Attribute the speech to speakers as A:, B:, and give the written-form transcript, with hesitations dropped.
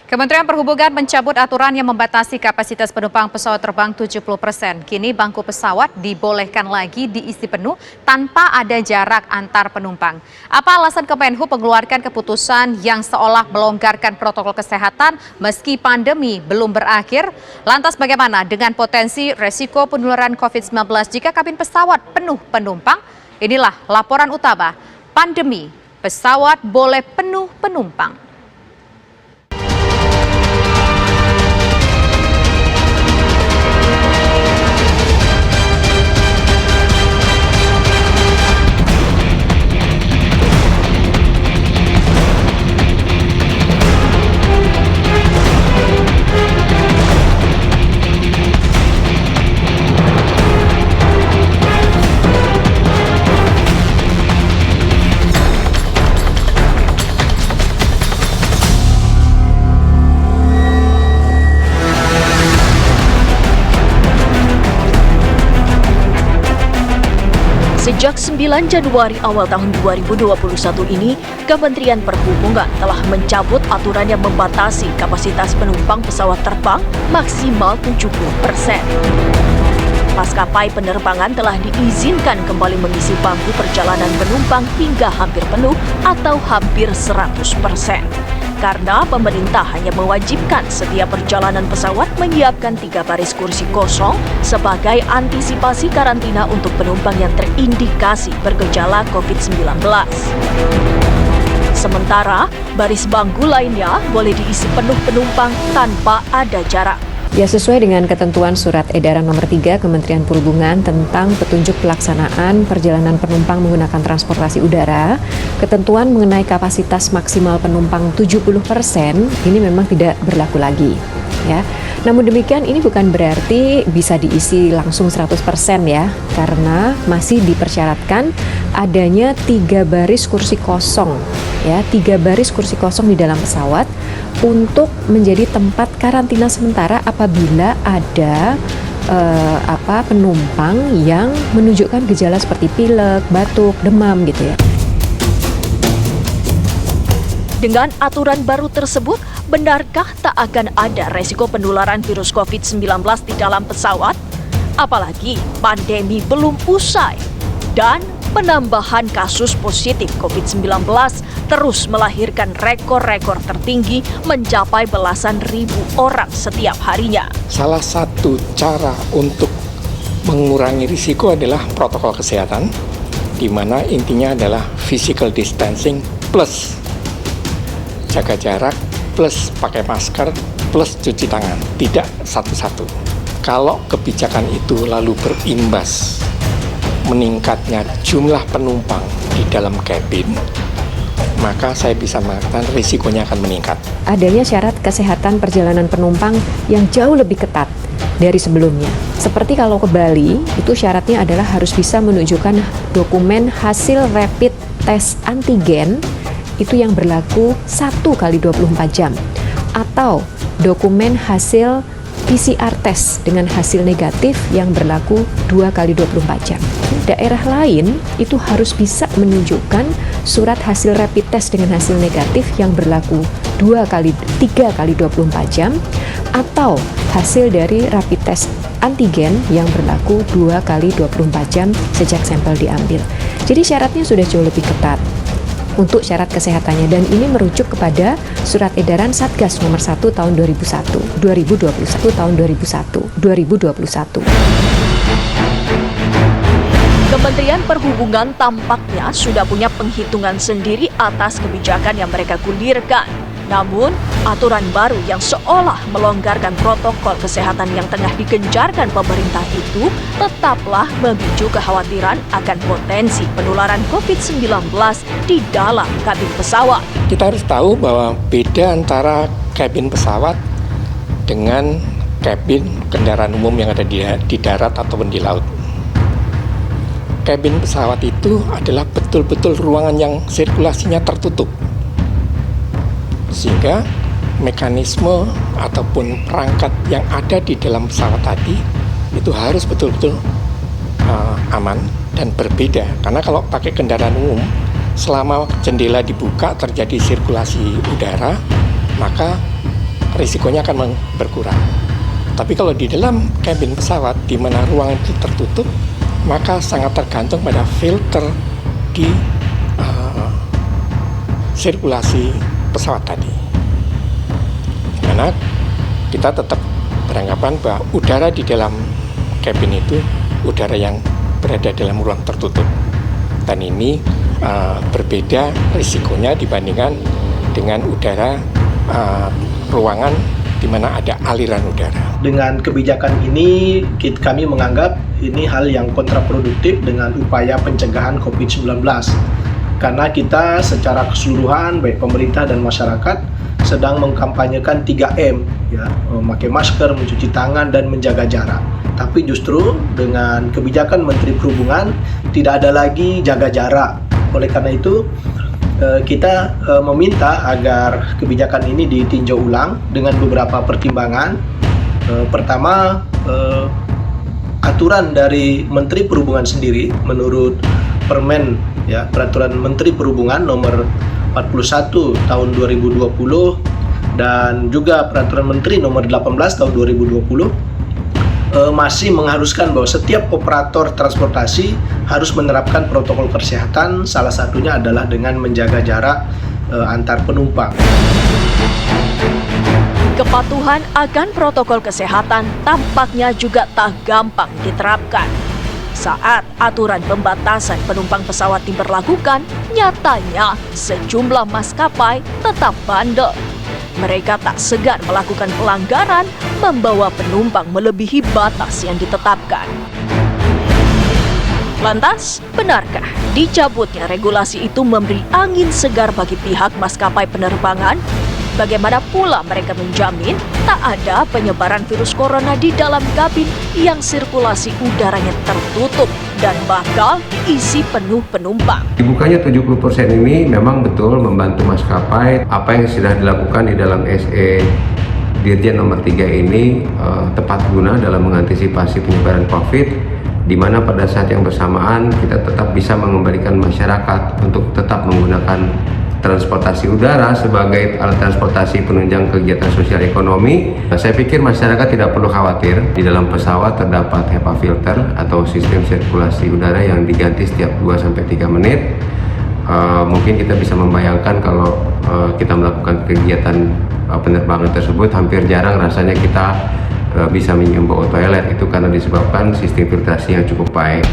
A: Kementerian Perhubungan mencabut aturan yang membatasi kapasitas penumpang pesawat terbang 70%. Kini bangku pesawat dibolehkan lagi diisi penuh tanpa ada jarak antar penumpang. Apa alasan Kemenhub mengeluarkan keputusan yang seolah melonggarkan protokol kesehatan meski pandemi belum berakhir? Lantas bagaimana dengan potensi resiko penularan COVID-19 jika kabin pesawat penuh penumpang? Inilah laporan utama pandemi, pesawat boleh penuh penumpang.
B: Sejak 9 Januari awal tahun 2021 ini, Kementerian Perhubungan telah mencabut aturan yang membatasi kapasitas penumpang pesawat terbang maksimal 70%. Maskapai penerbangan telah diizinkan kembali mengisi bangku perjalanan penumpang hingga hampir penuh atau hampir 100%. Karena pemerintah hanya mewajibkan setiap perjalanan pesawat menyiapkan 3 baris kursi kosong sebagai antisipasi karantina untuk penumpang yang terindikasi bergejala COVID-19. Sementara, baris bangku lainnya boleh diisi penuh penumpang tanpa ada jarak.
C: Ya, sesuai dengan ketentuan Surat Edaran Nomor 3 Kementerian Perhubungan tentang petunjuk pelaksanaan perjalanan penumpang menggunakan transportasi udara, ketentuan mengenai kapasitas maksimal penumpang 70% ini memang tidak berlaku lagi. Ya. Namun demikian ini bukan berarti bisa diisi langsung 100% ya, karena masih dipersyaratkan adanya 3 baris kursi kosong, ya, 3 baris kursi kosong di dalam pesawat untuk menjadi tempat karantina sementara apabila ada penumpang yang menunjukkan gejala seperti pilek, batuk, demam gitu ya.
B: Dengan aturan baru tersebut, benarkah tak akan ada resiko penularan virus COVID-19 di dalam pesawat? Apalagi pandemi belum usai dan penambahan kasus positif COVID-19 terus melahirkan rekor-rekor tertinggi mencapai belasan ribu orang setiap harinya.
D: Salah satu cara untuk mengurangi risiko adalah protokol kesehatan, di mana intinya adalah physical distancing plus jaga jarak, plus pakai masker, plus cuci tangan, tidak satu-satu. Kalau kebijakan itu lalu berimbas meningkatnya jumlah penumpang di dalam kabin, maka saya bisa mengatakan risikonya akan meningkat.
C: Adanya syarat kesehatan perjalanan penumpang yang jauh lebih ketat dari sebelumnya. Seperti kalau ke Bali, itu syaratnya adalah harus bisa menunjukkan dokumen hasil rapid test antigen itu yang berlaku 1 kali 24 jam atau dokumen hasil PCR test dengan hasil negatif yang berlaku 2 kali 24 jam. Daerah lain itu harus bisa menunjukkan surat hasil rapid test dengan hasil negatif yang berlaku 3 kali 24 jam atau hasil dari rapid test antigen yang berlaku 2 kali 24 jam sejak sampel diambil. Jadi syaratnya sudah jauh lebih ketat untuk syarat kesehatannya, dan ini merujuk kepada Surat Edaran Satgas Nomor 1 tahun 2021 tahun 2021.
B: Kementerian Perhubungan tampaknya sudah punya penghitungan sendiri atas kebijakan yang mereka gulirkan. Namun, aturan baru yang seolah melonggarkan protokol kesehatan yang tengah digencarkan pemerintah itu tetaplah memicu kekhawatiran akan potensi penularan COVID-19 di dalam kabin pesawat.
D: Kita harus tahu bahwa beda antara kabin pesawat dengan kabin kendaraan umum yang ada di darat ataupun di laut. Kabin pesawat itu adalah betul-betul ruangan yang sirkulasinya tertutup, sehingga mekanisme ataupun perangkat yang ada di dalam pesawat tadi itu harus betul-betul aman dan berbeda. Karena kalau pakai kendaraan umum, selama jendela dibuka terjadi sirkulasi udara, maka risikonya akan berkurang. Tapi kalau di dalam kabin pesawat di mana ruangan itu tertutup, maka sangat tergantung pada filter di sirkulasi pesawat tadi. Karena kita tetap beranggapan bahwa udara di dalam kabin itu udara yang berada dalam ruang tertutup. Dan ini berbeda risikonya dibandingkan dengan udara ruangan di mana ada aliran udara.
E: Dengan kebijakan ini, kami menganggap ini hal yang kontraproduktif dengan upaya pencegahan COVID-19. Karena kita secara keseluruhan, baik pemerintah dan masyarakat, sedang mengkampanyekan 3M, ya, memakai masker, mencuci tangan, dan menjaga jarak. Tapi justru dengan kebijakan Menteri Perhubungan tidak ada lagi jaga jarak. Oleh karena itu kita meminta agar kebijakan ini ditinjau ulang dengan beberapa pertimbangan. Pertama, aturan dari Menteri Perhubungan sendiri menurut Permen, ya, Peraturan Menteri Perhubungan nomor 41 tahun 2020 dan juga Peraturan Menteri nomor 18 tahun 2020 masih mengharuskan bahwa setiap operator transportasi harus menerapkan protokol kesehatan, salah satunya adalah dengan menjaga jarak antar penumpang.
B: Kepatuhan akan protokol kesehatan tampaknya juga tak gampang diterapkan. Saat aturan pembatasan penumpang pesawat diberlakukan, nyatanya sejumlah maskapai tetap bandel. Mereka tak segan melakukan pelanggaran, membawa penumpang melebihi batas yang ditetapkan. Lantas, benarkah dicabutnya regulasi itu memberi angin segar bagi pihak maskapai penerbangan? Bagaimana pula mereka menjamin tak ada penyebaran virus corona di dalam kabin yang sirkulasi udaranya tertutup dan bakal diisi penuh penumpang?
F: Dibukanya 70% ini memang betul membantu maskapai. Apa yang sudah dilakukan di dalam SE Dirjen nomor 3 ini tepat guna dalam mengantisipasi penyebaran COVID, di mana pada saat yang bersamaan kita tetap bisa mengembalikan masyarakat untuk tetap menggunakan transportasi udara sebagai alat transportasi penunjang kegiatan sosial ekonomi. Saya pikir masyarakat tidak perlu khawatir, di dalam pesawat terdapat HEPA filter atau sistem sirkulasi udara yang diganti setiap 2-3 menit. Mungkin kita bisa membayangkan kalau kita melakukan kegiatan penerbangan tersebut, hampir jarang rasanya kita bisa menyium bau toilet, itu karena disebabkan sistem filtrasi yang cukup baik.